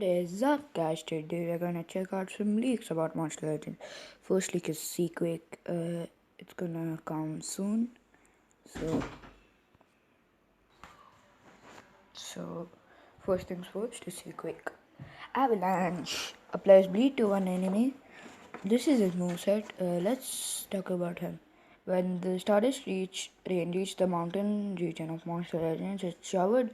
What is up, guys? Today we're gonna check out some leaks about Monster Legends. First leak is Seaquake. It's gonna come soon. So, so first things first is Seaquake. Avalanche applies bleed to one enemy. This is his moveset. Let's talk about him. When the Stardust reached the mountain region of Monster Legends, it showered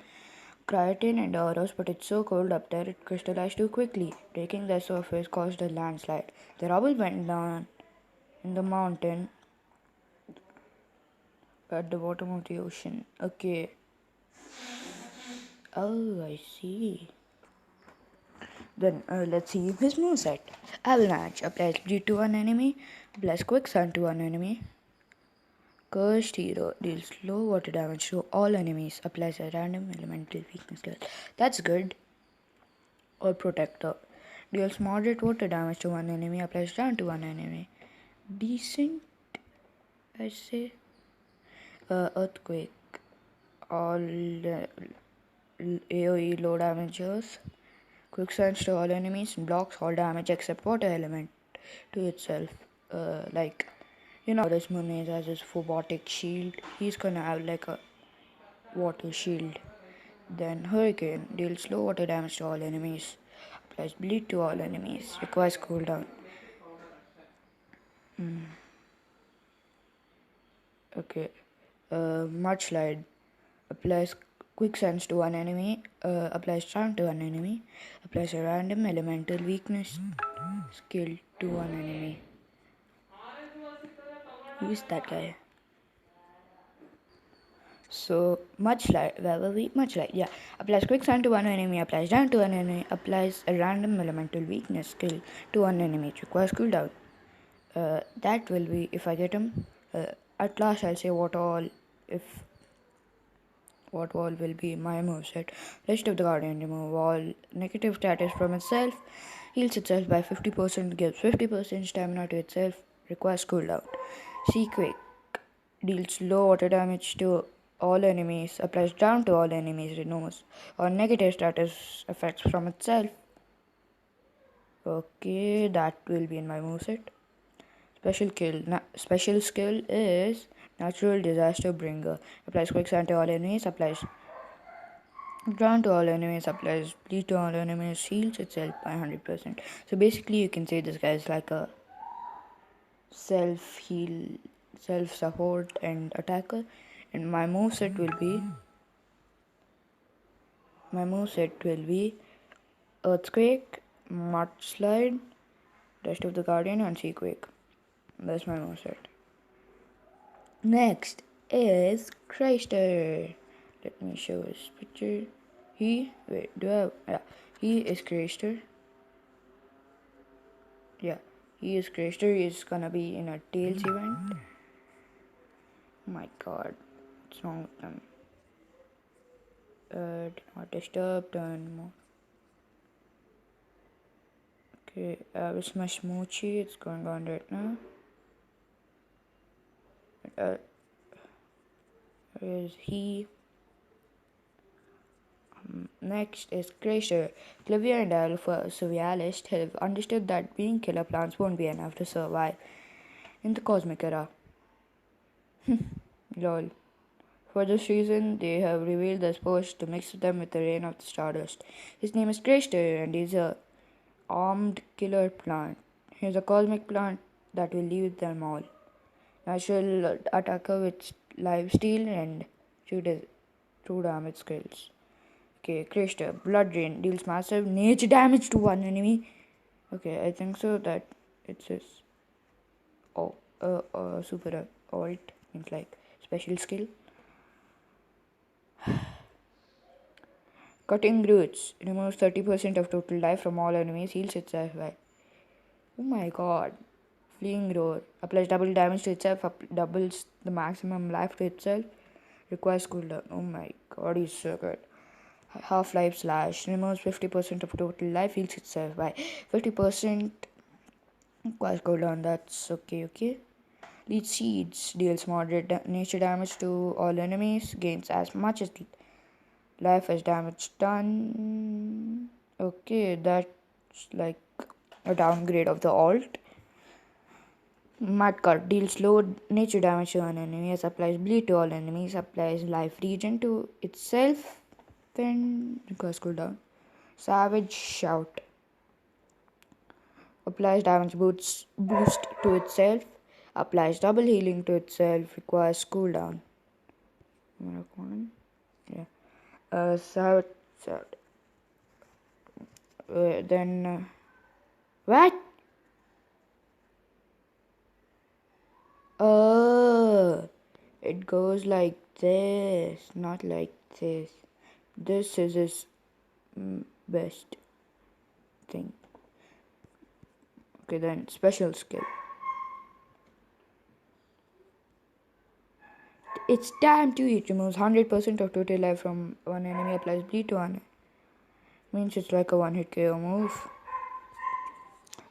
Cryotine and auras, but it's so cold up there it crystallized too quickly. Breaking the surface caused a landslide. The rubble went down in the mountain at the bottom of the ocean. Okay. Oh, I see. Then let's see his moveset. Avalanche applies bleed to one enemy, applies quicksand to one enemy. Cursed Hero deals low water damage to all enemies, applies a random elemental weakness skill. That's good. Or Protector deals moderate water damage to one enemy, applies down to one enemy. Decent, I say. Earthquake, all AoE low damagers. Quicksands to all enemies, blocks all damage except water element to itself. Like, this Munez has his robotic shield. He's gonna have like a water shield. Then Hurricane deals low water damage to all enemies. Applies bleed to all enemies. Requires cooldown. Okay. Mudslide applies quicksands to one enemy, applies charm to one enemy, applies a random elemental weakness skill to one enemy. Who is that guy? So Mudslide, where were we? Mudslide, yeah. Applies quicksand to one enemy, applies charm to one enemy, applies a random elemental weakness skill to one enemy. It requires cooldown. That will be if I get him. At last I'll say what all will be my moveset. Rest of the Guardian remove all negative status from itself, heals itself by 50%, gives 50% stamina to itself, requires cooldown. Seaquake deals low water damage to all enemies, applies down to all enemies, removes all negative status effects from itself. Okay, that will be in my moveset. Special skill is Natural Disaster Bringer. Applies quicksand to all enemies, applies drown to all enemies, applies bleed to all enemies, heals itself by 100%. So basically you can say this guy is like a self-heal, self-support and attacker. And my moveset will be Earthquake, Mudslide, Rest of the Guardian and Seaquake. That's my moveset. Next is Kraster. Let me show his picture. He is Kraster. Yeah, he is Kraster. He's gonna be in a Tails event. Oh my god, what's wrong with them? Do not disturb, turn more. Okay, with my Smoochie, it's going on right now. Where is he? Next is Kraster. Clivia and Alpha Survivalist have understood that being killer plants won't be enough to survive in the cosmic era. Lol. For this reason, they have revealed the spores to mix them with the rain of the Stardust. His name is Kraster and he's a armed killer plant. He's a cosmic plant that will leave them all. Natural attacker with life steal and true damage skills. Okay, Kraster, Blood Drain deals massive nature damage to one enemy. Okay, I think so that it's his super alt, means like special skill. Cutting Roots removes 30% of total life from all enemies, heals itself by. Oh my god. Fleeing Roar applies double damage to itself, doubles the maximum life to itself, requires cooldown. Oh my god, he's so good. Half-Life Slash removes 50% of total life, heals itself by 50%, requires cooldown. That's okay. Leech Seeds deals moderate nature damage to all enemies, gains as much as life as damage done. Okay, that's like a downgrade of the alt. Mud Cut deals low nature damage to an enemy, applies bleed to all enemies, applies life regen to itself, then requires cooldown. Savage Shout applies damage boost to itself, applies double healing to itself, requires cooldown. Yeah. Savage Shout. Then what? Oh, it goes like this, not like this. This is his best thing. Okay, then special skill. It's time to eat. Removes 100% of total life from one enemy. Applies bleed to one. Means it's like a one hit KO move.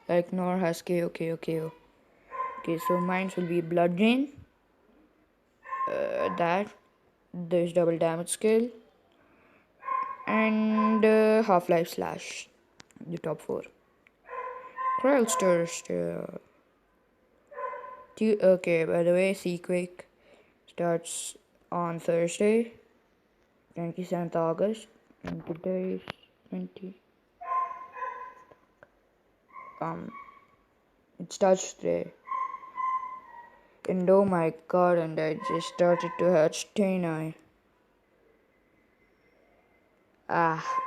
Like Nor has KO, KO, KO. Okay, so mine will be blood drain. That. There's double damage skill. And half life slash. The top 4. Kraster. Okay, by the way, Seaquake starts on Thursday, 27th August, and today is 20. It starts today. And oh my god, and I just started to have stain eye.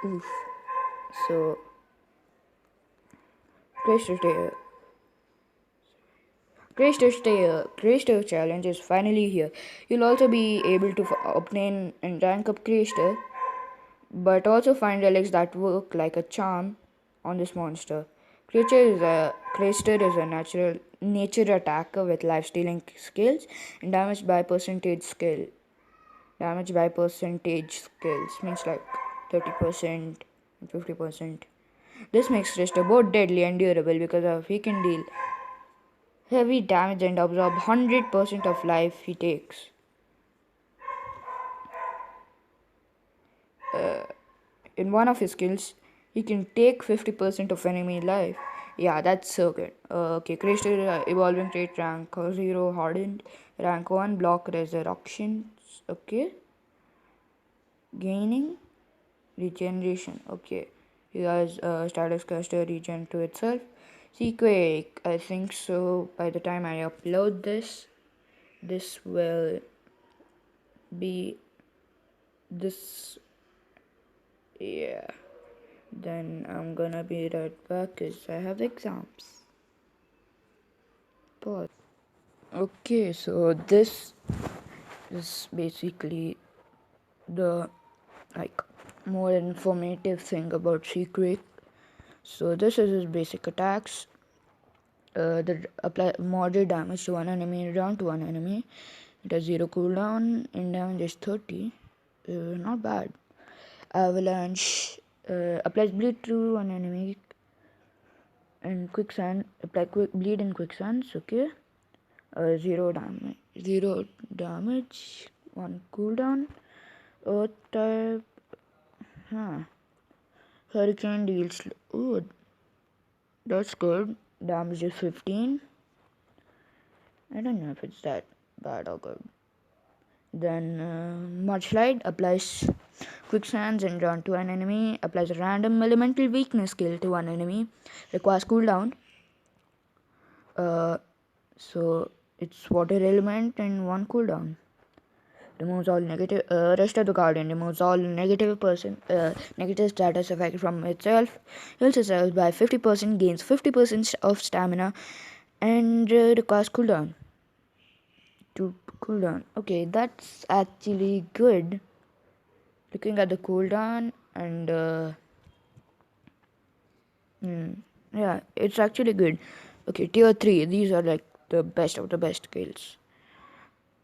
Oof. So, Kraster challenge is finally here. You'll also be able to obtain and rank up Kraster, but also find relics that work like a charm on this monster. Kraster is a nature attacker with life stealing skills and damage by percentage skills means like 30% and 50%. This makes Kraster both deadly and durable because of he can deal heavy damage and absorb 100% of life he takes. In one of his skills, he can take 50% of enemy life. Yeah, that's so good. Okay, Kraster evolving trait rank 0 hardened, rank 1 block resurrections. Okay, gaining regeneration. Okay, he has status caster regen to itself. Seaquake, I think so. By the time I upload this will be this. Yeah. Then I'm gonna be right back because I have exams. Pause. Okay, so this is basically the like more informative thing about Seaquake. So this is his basic attacks. That apply moderate damage to one enemy, down to one enemy. It has 0 cooldown, and damage is 30. Not bad. Avalanche applies bleed to one enemy and quicksand. Apply quick bleed in quicksands. Okay. 0 damage, 1 cooldown. Earth type. Hurricane deals. Ooh, that's good. Damage is 15. I don't know if it's that bad or good. Then Mudslide applies quicksands and drawn to an enemy. Applies a random elemental weakness skill to one enemy. Requires cooldown. So it's water element and 1 cooldown. Removes all negative. Rest of the Guardian removes all negative status effect from itself. Heals itself by 50%, gains 50% of stamina, and requires cooldown. To cooldown. Okay, that's actually good. Looking at the cooldown and yeah, it's actually good. Okay, tier 3. These are like the best of the best skills.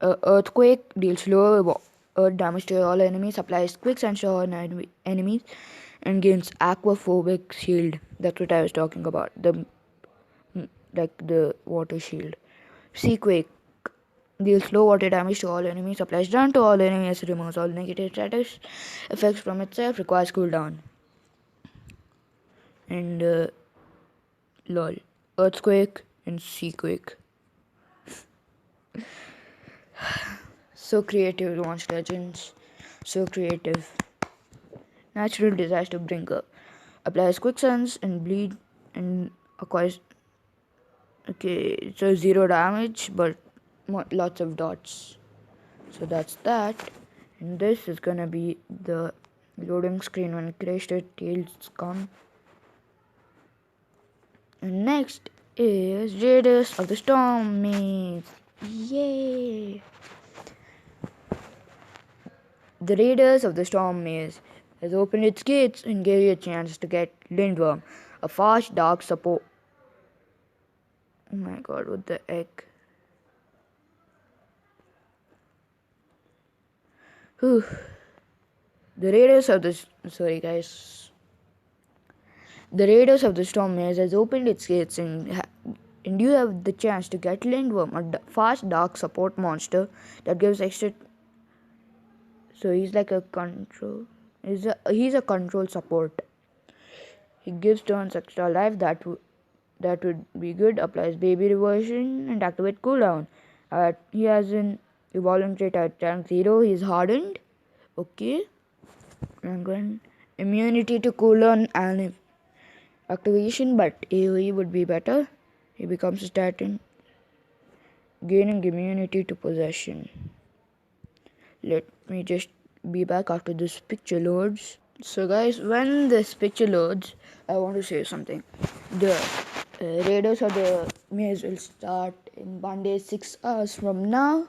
Earthquake deals low earth damage to all enemies, applies quicksand to all enemies, and gains aquaphobic shield. That's what I was talking about. The water shield. Seaquake deals low water damage to all enemies, applies down to all enemies, removes all negative status effects from itself, requires cooldown. and lol, earthquake and seaquake. So creative, Launch Legends. So creative. Natural disaster bringer. Applies quicksands and bleed and acquires. Okay, so 0 damage, but lots of dots. So that's that. And this is gonna be the loading screen when Kraster tails come. And next is Raiders of the Storm Maze. Yay! The Raiders of the Storm Maze has opened its gates and gave you a chance to get Lindworm, a fast dark support. Oh my god, what the heck? Whew. The Raiders of the sorry guys. The Raiders of the Storm Maze has opened its gates and you have the chance to get Lindworm, a fast dark support monster that gives extra. So he's like a control. He's a control support. He gives turns extra life that would be good. Applies baby reversion and activate cooldown. He has an evolving trait at rank 0. He's hardened. Okay. And then immunity to cooldown and activation, but AoE would be better. He becomes a statin, gaining immunity to possession. Let me just be back after this picture loads. So guys, when this picture loads, I want to say something. The Raiders of the Maze will start in 1 day 6 hours from now,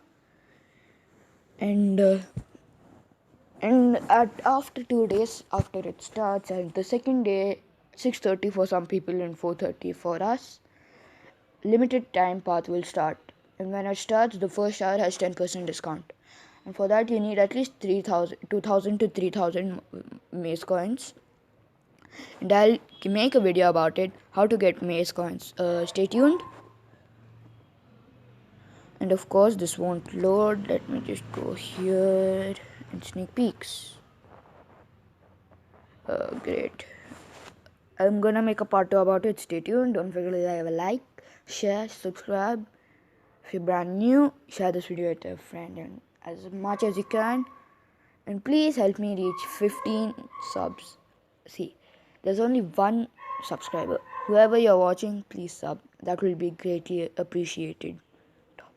and after 2 days after it starts, and the second day 6:30 for some people and 4:30 for us. Limited time path will start, and when it starts, the first hour has 10% discount. And for that, you need at least 2,000 to 3,000 maze coins. And I'll make a video about it, how to get maze coins. Stay tuned. And of course, this won't load. Let me just go here and sneak peeks. Great. I'm gonna make a part 2 about it. Stay tuned. Don't forget to leave a like, share, subscribe. If you're brand new, share this video with a friend and as much as you can. And please help me reach 15 subs. See, there's only one subscriber. Whoever you're watching, please sub. That will be greatly appreciated.